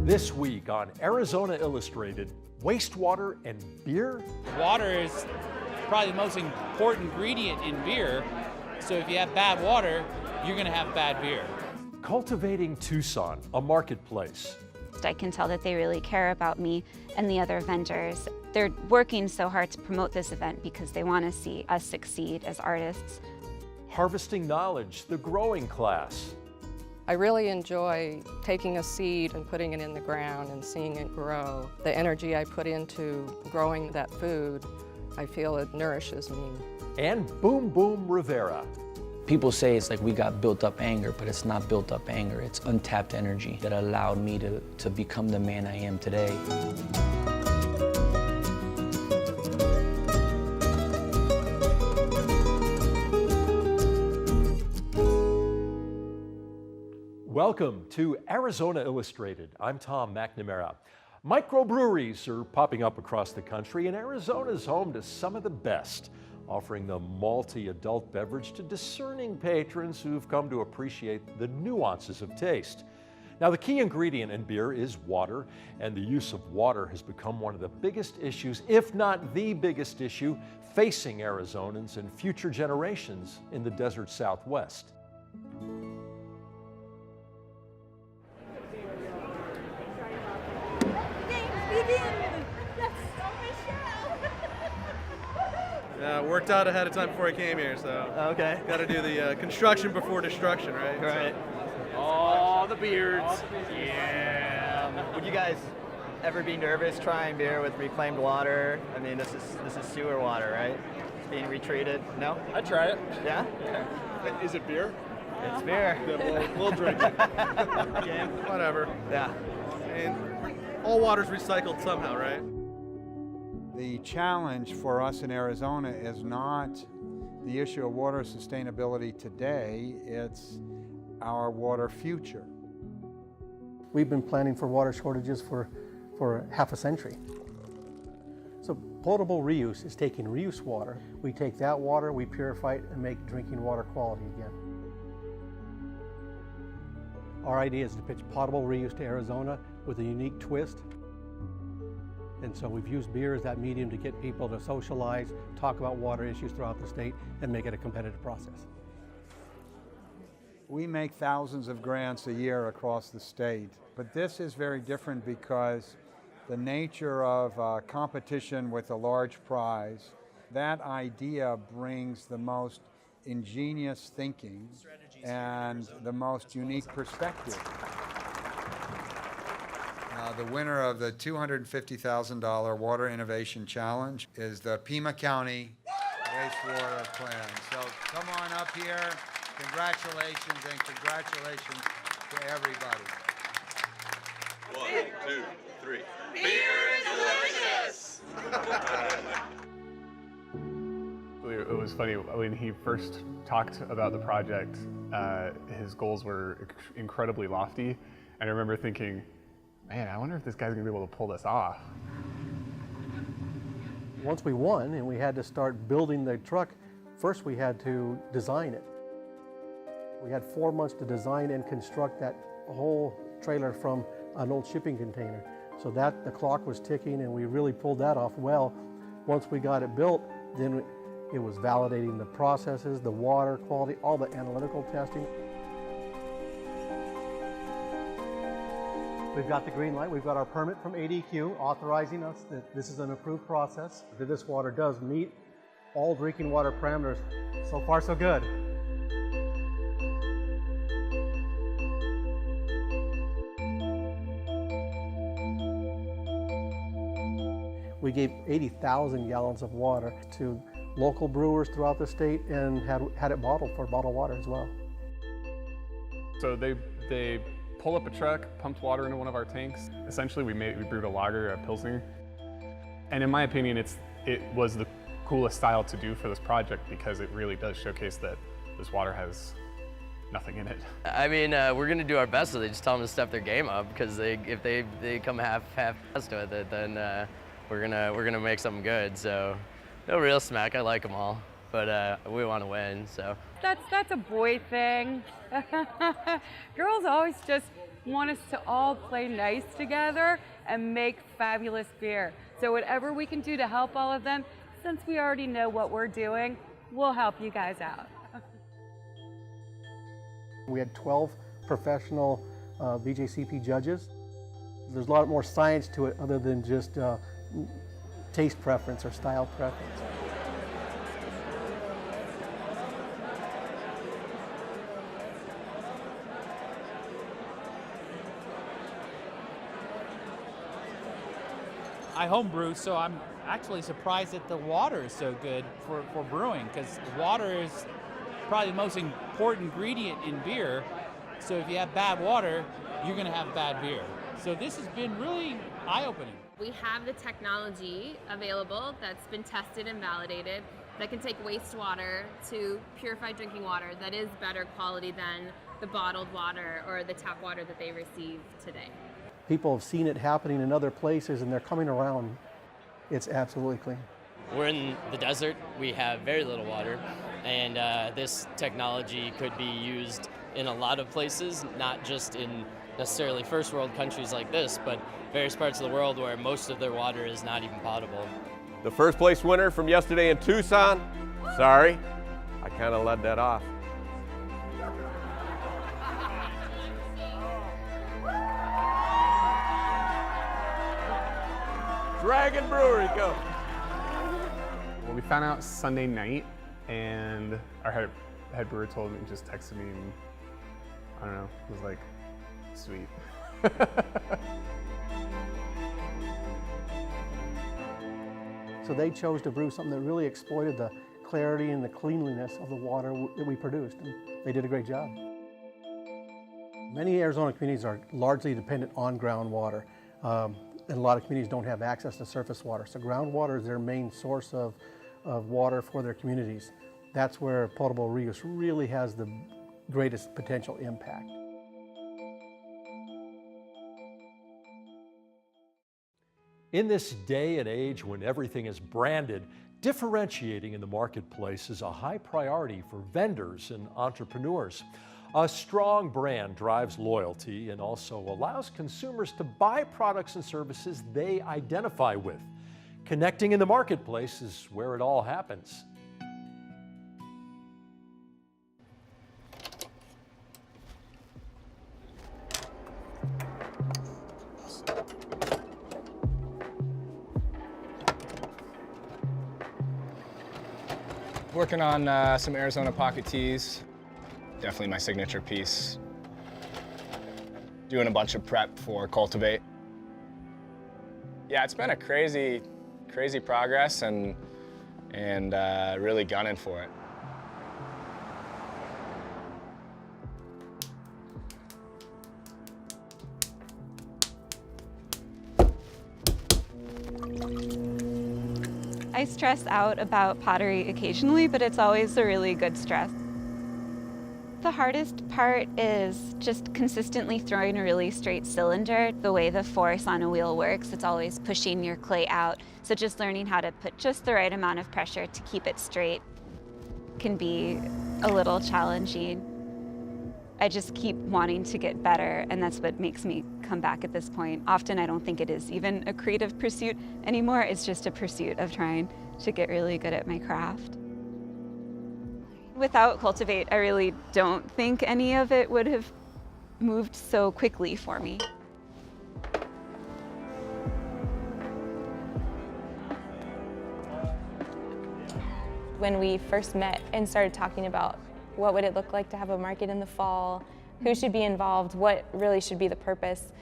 This week on Arizona Illustrated, wastewater and beer? Water is probably the most important ingredient in beer, so if you have bad water, you're going to have bad beer. Cultivating Tucson, a marketplace. I can tell that they really care about me and the other vendors. They're working so hard to promote this event because they want to see us succeed as artists. Harvesting knowledge, the growing class. I really enjoy taking a seed and putting it in the ground and seeing it grow. The energy I put into growing that food, I feel it nourishes me. And Boom Boom Rivera. People say it's like we got built up anger, but it's not built up anger. It's untapped energy that allowed me to become the man I am today. Welcome to Arizona Illustrated. I'm Tom McNamara. Microbreweries are popping up across the country, and Arizona's home to some of the best, offering the malty adult beverage to discerning patrons who've come to appreciate the nuances of taste. Now, the key ingredient in beer is water, and the use of water has become one of the biggest issues, if not the biggest issue, facing Arizonans and future generations in the desert Southwest. Worked out ahead of time before I came here, so okay. Got to do the construction before destruction, right? Right. So. Oh, the beards. Yeah. Would you guys ever be nervous trying beer with reclaimed water? I mean, this is sewer water, right? It's being retreated. No? I'd try it. Yeah. Is it beer? It's beer. Then we'll drink it. Okay. Whatever. Yeah. And all water's recycled somehow, right? The challenge for us in Arizona is not the issue of water sustainability today, it's our water future. We've been planning for water shortages for half a century. So potable reuse is taking reuse water. We take that water, we purify it, and make drinking water quality again. Our idea is to pitch potable reuse to Arizona with a unique twist. And so we've used beer as that medium to get people to socialize, talk about water issues throughout the state, and make it a competitive process. We make thousands of grants a year across the state, but this is very different because the nature of competition with a large prize, that idea brings the most ingenious thinking and the most unique perspective. The winner of the $250,000 Water Innovation Challenge is the Pima County Wastewater Plan. So come on up here. Congratulations and congratulations to everybody. 1, 2, 3. Beer is delicious! It was funny, when he first talked about the project, his goals were incredibly lofty. And I remember thinking, man, I wonder if this guy's gonna be able to pull this off. Once we won and we had to start building the truck, first we had to design it. We had 4 months to design and construct that whole trailer from an old shipping container. So that the clock was ticking and we really pulled that off well. Once we got it built, then it was validating the processes, the water quality, all the analytical testing. We've got the green light, we've got our permit from ADQ authorizing us that this is an approved process, that this water does meet all drinking water parameters. So far, so good. We gave 80,000 gallons of water to local brewers throughout the state and had it bottled for bottled water as well. So they pull up a truck, pumped water into one of our tanks. Essentially, we brewed a lager, a Pilsner. And in my opinion, it was the coolest style to do for this project because it really does showcase that this water has nothing in it. I mean, we're gonna do our best, so they just tell them to step their game up because if they come half to it, then we're gonna make something good. So no real smack. I like them all, but we want to win. So that's a boy thing. Girls always just want us to all play nice together and make fabulous beer. So whatever we can do to help all of them, since we already know what we're doing, we'll help you guys out. We had 12 professional BJCP judges. There's a lot more science to it other than just taste preference or style preference. I homebrew, so I'm actually surprised that the water is so good for brewing, because water is probably the most important ingredient in beer. So if you have bad water, you're going to have bad beer. So this has been really eye-opening. We have the technology available that's been tested and validated that can take wastewater to purified drinking water that is better quality than the bottled water or the tap water that they receive today. People have seen it happening in other places and they're coming around. It's absolutely clean. We're in the desert, we have very little water, and this technology could be used in a lot of places, not just in necessarily first world countries like this, but various parts of the world where most of their water is not even potable. The first place winner from yesterday in Tucson, sorry, I kind of led that off. Dragon Brewery, go. Well, we found out Sunday night, and our head brewer told me, just texted me, and I don't know, it was like, sweet. So they chose to brew something that really exploited the clarity and the cleanliness of the water that we produced, and they did a great job. Many Arizona communities are largely dependent on groundwater, and a lot of communities don't have access to surface water. So groundwater is their main source of water for their communities. That's where potable reuse really has the greatest potential impact. In this day and age when everything is branded, differentiating in the marketplace is a high priority for vendors and entrepreneurs. A strong brand drives loyalty and also allows consumers to buy products and services they identify with. Connecting in the marketplace is where it all happens. Working on some Arizona pocket teas. Definitely my signature piece. Doing a bunch of prep for Cultivate. Yeah, it's been a crazy progress and really gunning for it. I stress out about pottery occasionally, but it's always a really good stress. The hardest part is just consistently throwing a really straight cylinder. The way the force on a wheel works, it's always pushing your clay out. So just learning how to put just the right amount of pressure to keep it straight can be a little challenging. I just keep wanting to get better, and that's what makes me come back at this point. Often I don't think it is even a creative pursuit anymore. It's just a pursuit of trying to get really good at my craft. Without Cultivate, I really don't think any of it would have moved so quickly for me. When we first met and started talking about what would it look like to have a market in the fall, who should be involved, what really should be the purpose,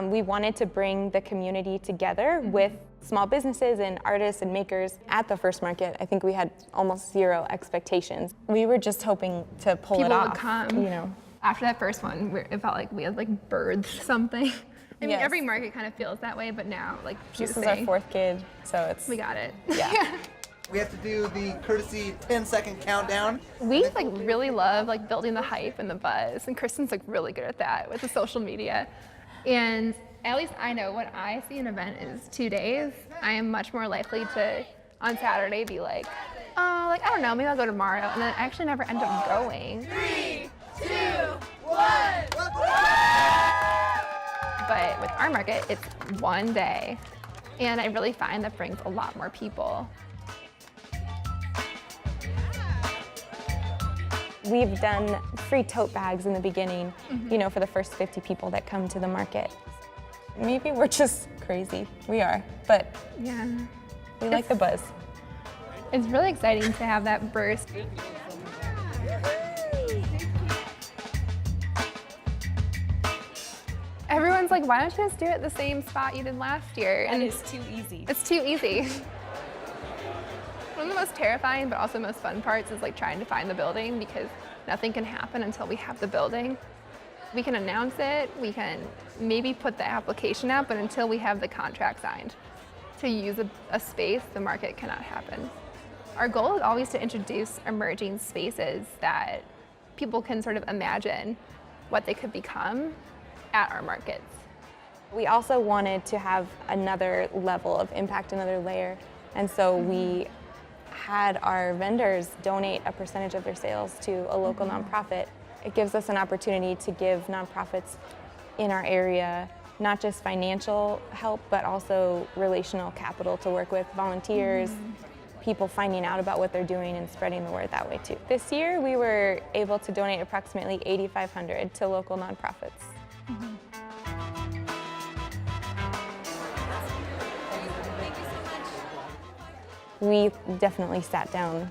we wanted to bring the community together with small businesses and artists and makers. At the first market, I think we had almost zero expectations. We were just hoping to pull it off. People would come. You know. After that first one, it felt like we had like birthed something. I mean, Yes. every market kind of feels that way, but now, like, This is our fourth kid, so it's... We got it. Yeah. We have to do the courtesy 10-second countdown. We like really love like building the hype and the buzz, and Kristen's like really good at that with the social media. And at least I know when I see an event is 2 days, I am much more likely to on Saturday be like, oh, like I don't know, maybe I'll go tomorrow, and then I actually never end up going. 3, 2, 1. But with our market, it's one day. And I really find that brings a lot more people. We've done free tote bags in the beginning, you know, for the first 50 people that come to the market. Maybe we're just crazy. We are, but yeah, we like the buzz. It's really exciting to have that burst. Everyone's like, why don't you just do it the same spot you did last year? And it's too easy. It's too easy. One of the most terrifying but also most fun parts is like trying to find the building, because nothing can happen until we have the building. We can announce it, we can maybe put the application out, but until we have the contract signed to use a space, the market cannot happen. Our goal is always to introduce emerging spaces that people can sort of imagine what they could become at our markets. We also wanted to have another level of impact, another layer, and so we had our vendors donate a percentage of their sales to a local nonprofit. It gives us an opportunity to give nonprofits in our area not just financial help, but also relational capital to work with volunteers, people finding out about what they're doing and spreading the word that way too. This year we were able to donate approximately $8,500 to local nonprofits. We definitely sat down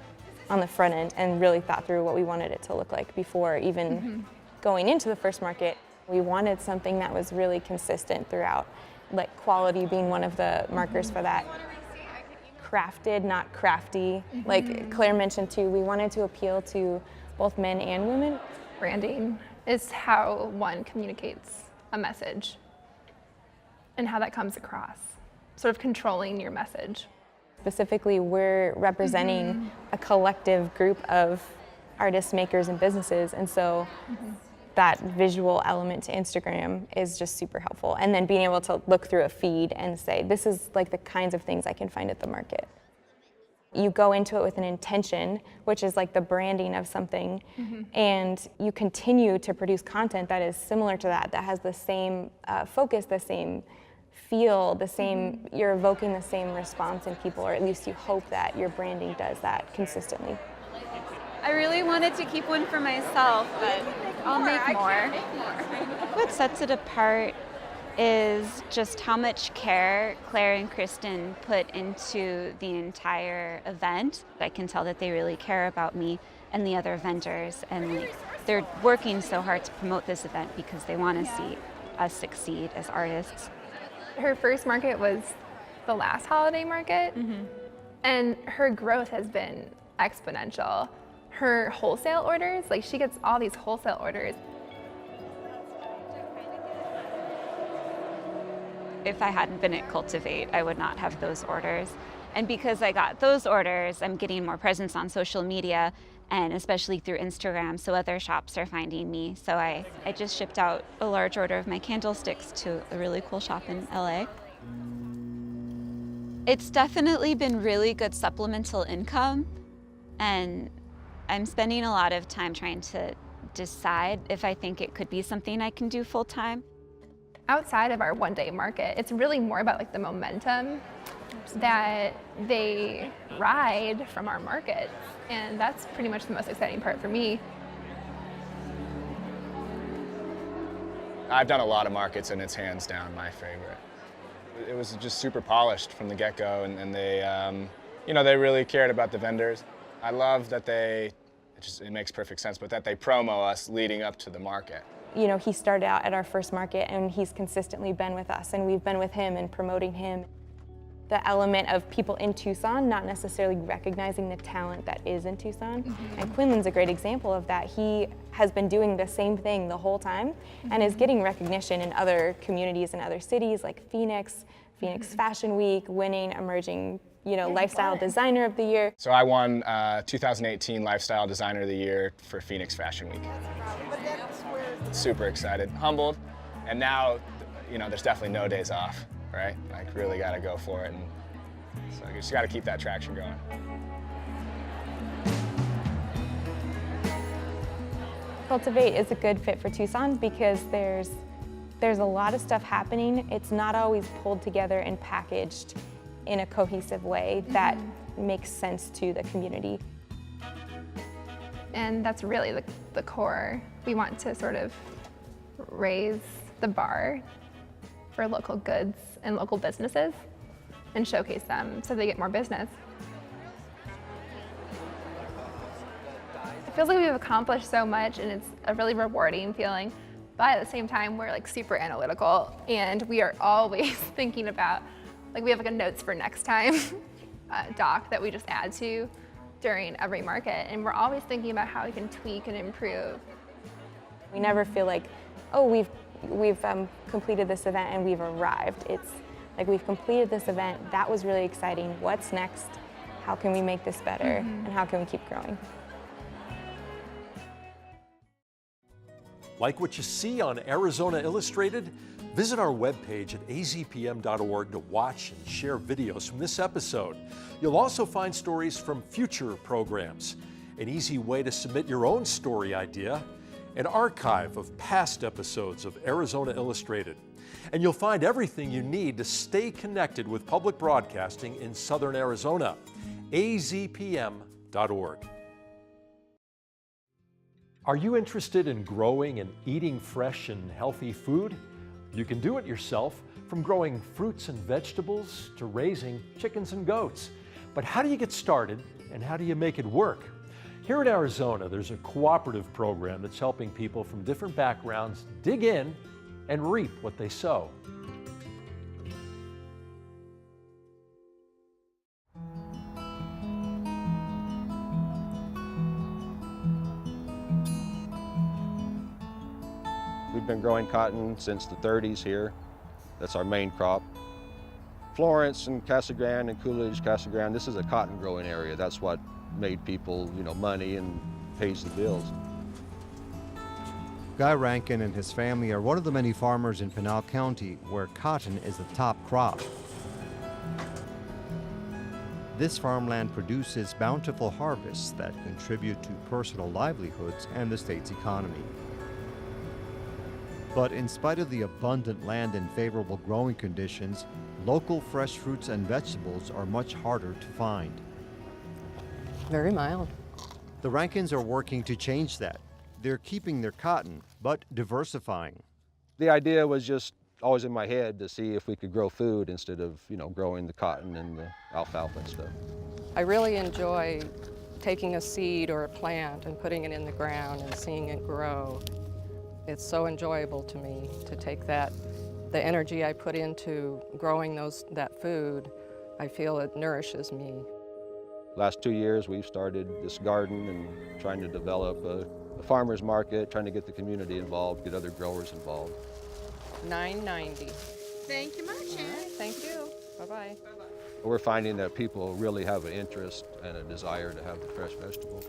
on the front end and really thought through what we wanted it to look like before even going into the first market. We wanted something that was really consistent throughout, like quality being one of the markers for that. Crafted, not crafty. Like Claire mentioned too, we wanted to appeal to both men and women. Branding is how one communicates a message and how that comes across, sort of controlling your message. Specifically, we're representing a collective group of artists, makers, and businesses, and so that visual element to Instagram is just super helpful. And then being able to look through a feed and say, this is like the kinds of things I can find at the market. You go into it with an intention, which is like the branding of something, and you continue to produce content that is similar to that, that has the same focus, the same feel, the same, you're evoking the same response in people, or at least you hope that your branding does that consistently. I really wanted to keep one for myself, but I'll make more. What sets it apart is just how much care Claire and Kristen put into the entire event. I can tell that they really care about me and the other vendors, and like they're working so hard to promote this event because they want to see us succeed as artists. Her first market was the last holiday market, and her growth has been exponential. Her wholesale orders, like she gets all these wholesale orders. If I hadn't been at Cultivate, I would not have those orders. And because I got those orders, I'm getting more presence on social media, and especially through Instagram, so other shops are finding me. So I just shipped out a large order of my candlesticks to a really cool shop in LA. It's definitely been really good supplemental income, and I'm spending a lot of time trying to decide if I think it could be something I can do full time. Outside of our one-day market, it's really more about like the momentum that they ride from our markets, and that's pretty much the most exciting part for me. I've done a lot of markets, and it's hands down my favorite. It was just super polished from the get-go, and they, you know, they really cared about the vendors. I love that it makes perfect sense, but that they promo us leading up to the market. You know, he started out at our first market, and he's consistently been with us, and we've been with him and promoting him. The element of people in Tucson not necessarily recognizing the talent that is in Tucson. And Quinlan's a great example of that. He has been doing the same thing the whole time and is getting recognition in other communities and other cities like Phoenix Fashion Week, winning emerging, you know, Lifestyle Designer of the Year. So I won 2018 Lifestyle Designer of the Year for Phoenix Fashion Week. Super excited, humbled, and now, you know, there's definitely no days off, right? Like, really got to go for it, and so you just got to keep that traction going. Cultivate is a good fit for Tucson because there's There's a lot of stuff happening. It's not always pulled together and packaged in a cohesive way that makes sense to the community. And that's really the core. We want to sort of raise the bar for local goods and local businesses and showcase them so they get more business. It feels like we've accomplished so much and it's a really rewarding feeling, but at the same time we're like super analytical and we are always thinking about, like we have like a notes for next time doc that we just add to during every market, and we're always thinking about how we can tweak and improve. We never feel like, oh, we've completed this event and we've arrived. It's like we've completed this event, that was really exciting. What's next? How can we make this better? And how can we keep growing? Like what you see on Arizona Illustrated? Visit our webpage at azpm.org to watch and share videos from this episode. You'll also find stories from future programs, an easy way to submit your own story idea, an archive of past episodes of Arizona Illustrated. And you'll find everything you need to stay connected with public broadcasting in Southern Arizona. azpm.org. Are you interested in growing and eating fresh and healthy food? You can do it yourself, from growing fruits and vegetables to raising chickens and goats. But how do you get started and how do you make it work? Here in Arizona, there's a cooperative program that's helping people from different backgrounds dig in and reap what they sow. We've been growing cotton since the 30s here. That's our main crop. Florence and Casa Grande and Coolidge, Casa Grande, this is a cotton growing area. That's what made people, money and pays the bills. Guy Rankin and his family are one of the many farmers in Pinal County where cotton is the top crop. This farmland produces bountiful harvests that contribute to personal livelihoods and the state's economy. But in spite of the abundant land and favorable growing conditions, local fresh fruits and vegetables are much harder to find. Very mild. The Rankins are working to change that. They're keeping their cotton, but diversifying. The idea was just always in my head to see if we could grow food instead of, growing the cotton and the alfalfa and stuff. I really enjoy taking a seed or a plant and putting it in the ground and seeing it grow. It's so enjoyable to me to take the energy I put into growing that food, I feel it nourishes me. Last 2 years we've started this garden and trying to develop a farmer's market, trying to get the community involved, get other growers involved. $9.90. Thank you much, Ann. Thank you. Bye-bye. We're finding that people really have an interest and a desire to have the fresh vegetables.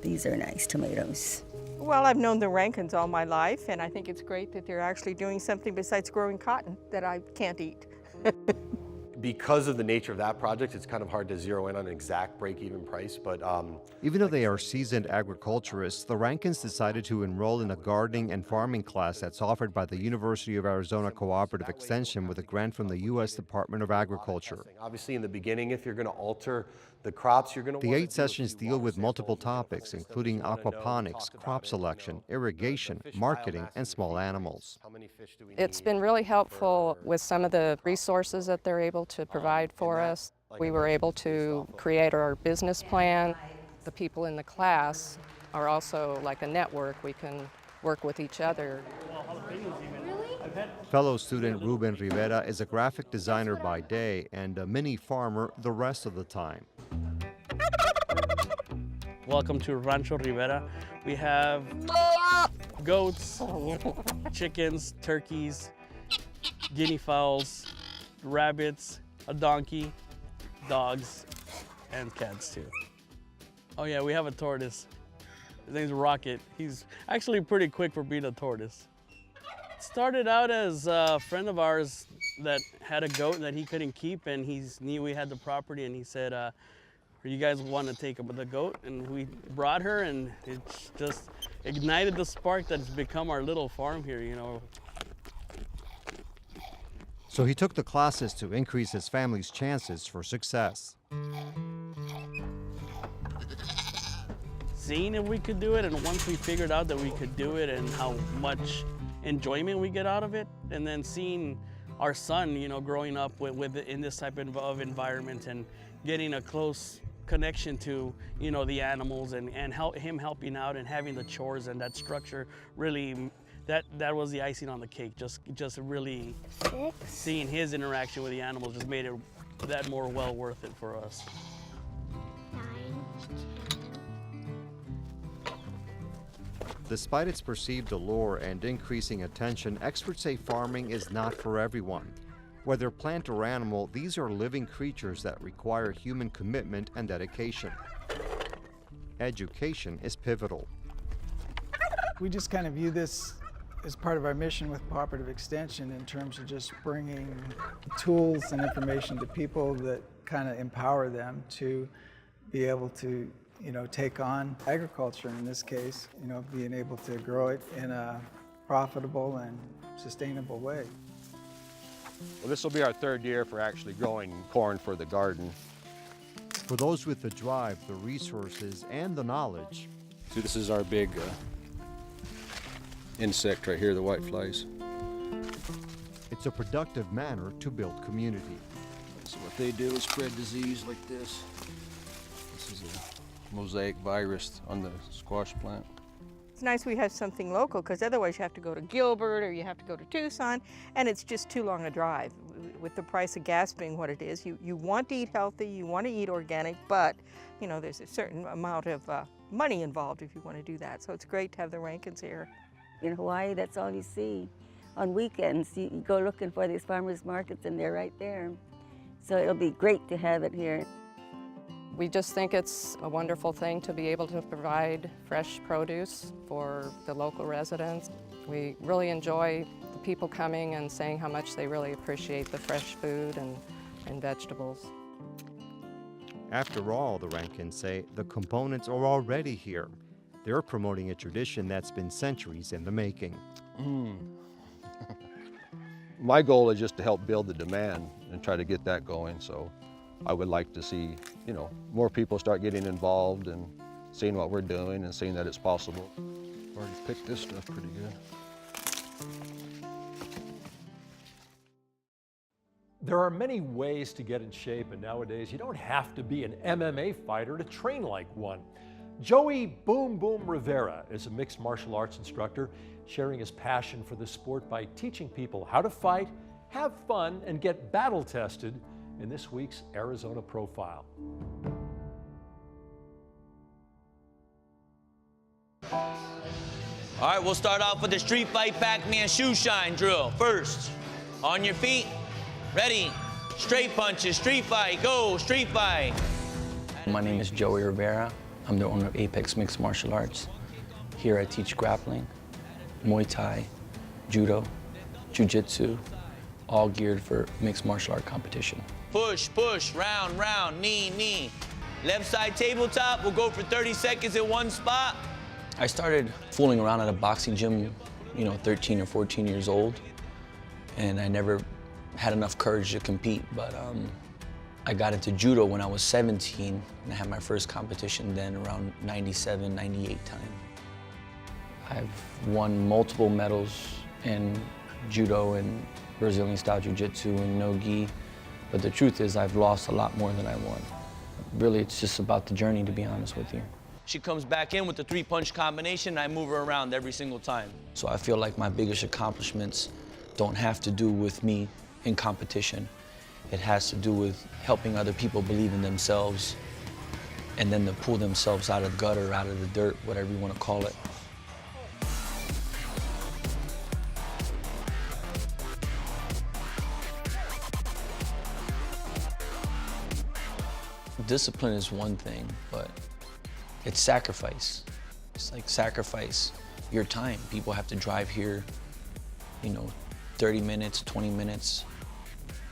These are nice tomatoes. Well, I've known the Rankins all my life, and I think it's great that they're actually doing something besides growing cotton that I can't eat. Because of the nature of that project, it's kind of hard to zero in on an exact break-even price, but Even though they are seasoned agriculturists, the Rankins decided to enroll in a gardening and farming class that's offered by the University of Arizona Cooperative Extension with a grant from the U.S. Department of Agriculture. obviously in the beginning, if you're going to alter the crops, you're going to The 8 sessions deal with multiple topics, including aquaponics, crop selection, irrigation, marketing, and small animals. It's been really helpful with some of the resources that they're able to provide for us. We were able to create our business plan. The people in the class are also like a network. We can work with each other. Fellow student Ruben Rivera is a graphic designer by day and a mini farmer the rest of the time. Welcome to Rancho Rivera. We have goats, chickens, turkeys, guinea fowls, rabbits, a donkey, dogs, and cats too. Oh yeah, we have a tortoise. His name's Rocket. He's actually pretty quick for being a tortoise. It started out as a friend of ours that had a goat that he couldn't keep, and he knew we had the property, and he said, you guys want to take the goat? And we brought her, and it just ignited the spark that's become our little farm here, So he took the classes to increase his family's chances for success. Seeing if we could do it, and once we figured out that we could do it and how much enjoyment we get out of it, and then seeing our son, you know, growing up in this type of environment and getting a close connection to, you know, the animals and him helping out and having the chores and that structure, really, that was the icing on the cake. Just really seeing his interaction with the animals just made it that more well worth it for us. Despite its perceived allure and increasing attention, experts say farming is not for everyone. Whether plant or animal, these are living creatures that require human commitment and dedication. Education is pivotal. We just kind of view this as part of our mission with Cooperative Extension in terms of just bringing tools and information to people that kind of empower them to be able to, you know, take on agriculture in this case, you know, being able to grow it in a profitable and sustainable way. Well, this will be our third year for actually growing corn for the garden. For those with the drive, the resources, and the knowledge. See, this is our big insect right here, the whiteflies. It's a productive manner to build community. So what they do is spread disease like this. This is a mosaic virus on the squash plant. It's nice we have something local, because otherwise you have to go to Gilbert or you have to go to Tucson, and it's just too long a drive. With the price of gas being what it is, you want to eat healthy, you want to eat organic, but you know, there's a certain amount of money involved if you want to do that. So it's great to have the Rankins here. In Hawaii, that's all you see. On weekends, you go looking for these farmers markets and they're right there. So it'll be great to have it here. We just think it's a wonderful thing to be able to provide fresh produce for the local residents. We really enjoy the people coming and saying how much they really appreciate the fresh food and vegetables. After all, the Rankins say, the components are already here. They're promoting a tradition that's been centuries in the making. My goal is just to help build the demand and try to get that going. So I would like to see, you know, more people start getting involved and seeing what we're doing and seeing that it's possible. I've already picked this stuff pretty good. There are many ways to get in shape, and nowadays you don't have to be an MMA fighter to train like one. Joey Boom Boom Rivera is a mixed martial arts instructor, sharing his passion for the sport by teaching people how to fight, have fun, and get battle tested in this week's Arizona Profile. All right, we'll start off with the street fight Pac-Man shoe shine drill. First, on your feet, ready, straight punches, street fight, go, street fight. My name is Joey Rivera. I'm the owner of Apex Mixed Martial Arts. Here I teach grappling, Muay Thai, Judo, Jiu-Jitsu, all geared for mixed martial art competition. Push, push, round, round, knee, knee. Left side tabletop, we'll go for 30 seconds in one spot. I started fooling around at a boxing gym, 13 or 14 years old, and I never had enough courage to compete, but I got into judo when I was 17, and I had my first competition then around 97, 98 time. I've won multiple medals in judo and Brazilian style jiu-jitsu and no-gi, but the truth is I've lost a lot more than I won. Really, it's just about the journey, to be honest with you. She comes back in with the 3-punch combination, and I move her around every single time. So I feel like my biggest accomplishments don't have to do with me in competition. It has to do with helping other people believe in themselves and then to pull themselves out of the gutter, out of the dirt, whatever you want to call it. Discipline is one thing, but it's sacrifice. It's like sacrifice your time. People have to drive here, 30 minutes, 20 minutes,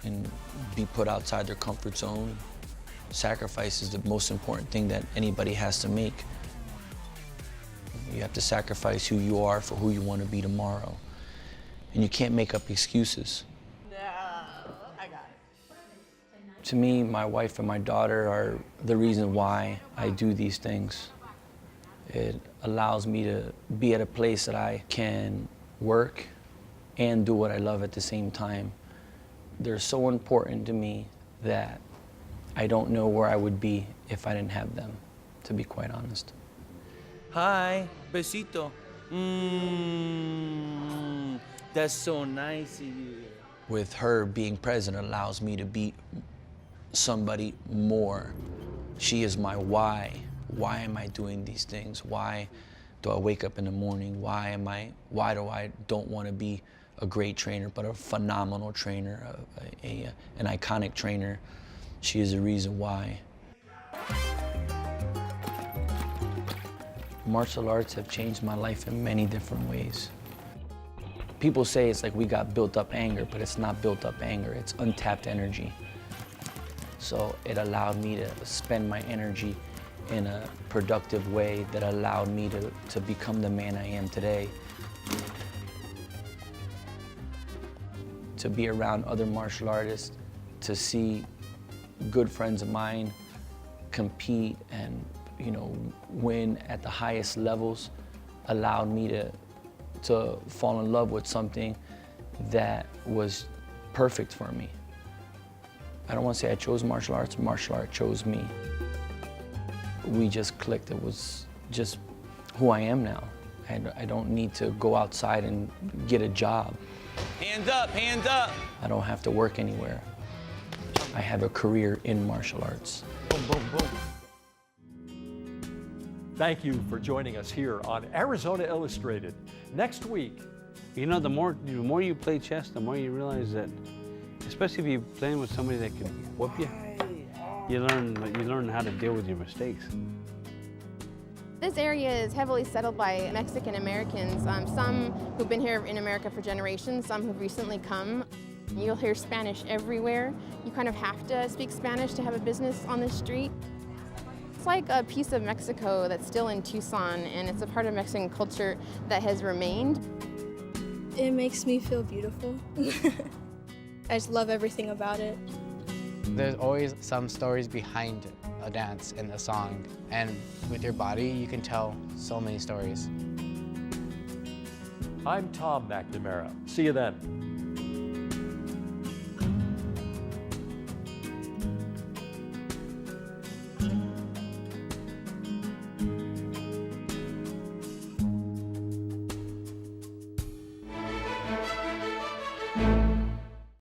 and be put outside their comfort zone. Sacrifice is the most important thing that anybody has to make. You have to sacrifice who you are for who you want to be tomorrow. And you can't make up excuses. To me, my wife and my daughter are the reason why I do these things. It allows me to be at a place that I can work and do what I love at the same time. They're so important to me that I don't know where I would be if I didn't have them, to be quite honest. Hi, besito. That's so nice of you. With her being present allows me to be somebody more. She is my why. Why am I doing these things? Why do I wake up in the morning? Why do I don't want to be a great trainer, but a phenomenal trainer, an iconic trainer? She is the reason why. Martial arts have changed my life in many different ways. People say it's like we got built up anger, but it's not built up anger, it's untapped energy. So it allowed me to spend my energy in a productive way that allowed me to become the man I am today. To be around other martial artists, to see good friends of mine compete and win at the highest levels allowed me to fall in love with something that was perfect for me. I don't want to say I chose martial art chose me. We just clicked. It was just who I am now. I don't need to go outside and get a job. Hands up, hands up. I don't have to work anywhere. I have a career in martial arts. Boom, boom, boom. Thank you for joining us here on Arizona Illustrated. Next week, the more you play chess, the more you realize that, especially if you're playing with somebody that can whoop you, you learn how to deal with your mistakes. This area is heavily settled by Mexican Americans, some who've been here in America for generations, some who've recently come. You'll hear Spanish everywhere. You kind of have to speak Spanish to have a business on the street. It's like a piece of Mexico that's still in Tucson, and it's a part of Mexican culture that has remained. It makes me feel beautiful. I just love everything about it. There's always some stories behind a dance and a song, and with your body, you can tell so many stories. I'm Tom McNamara. See you then.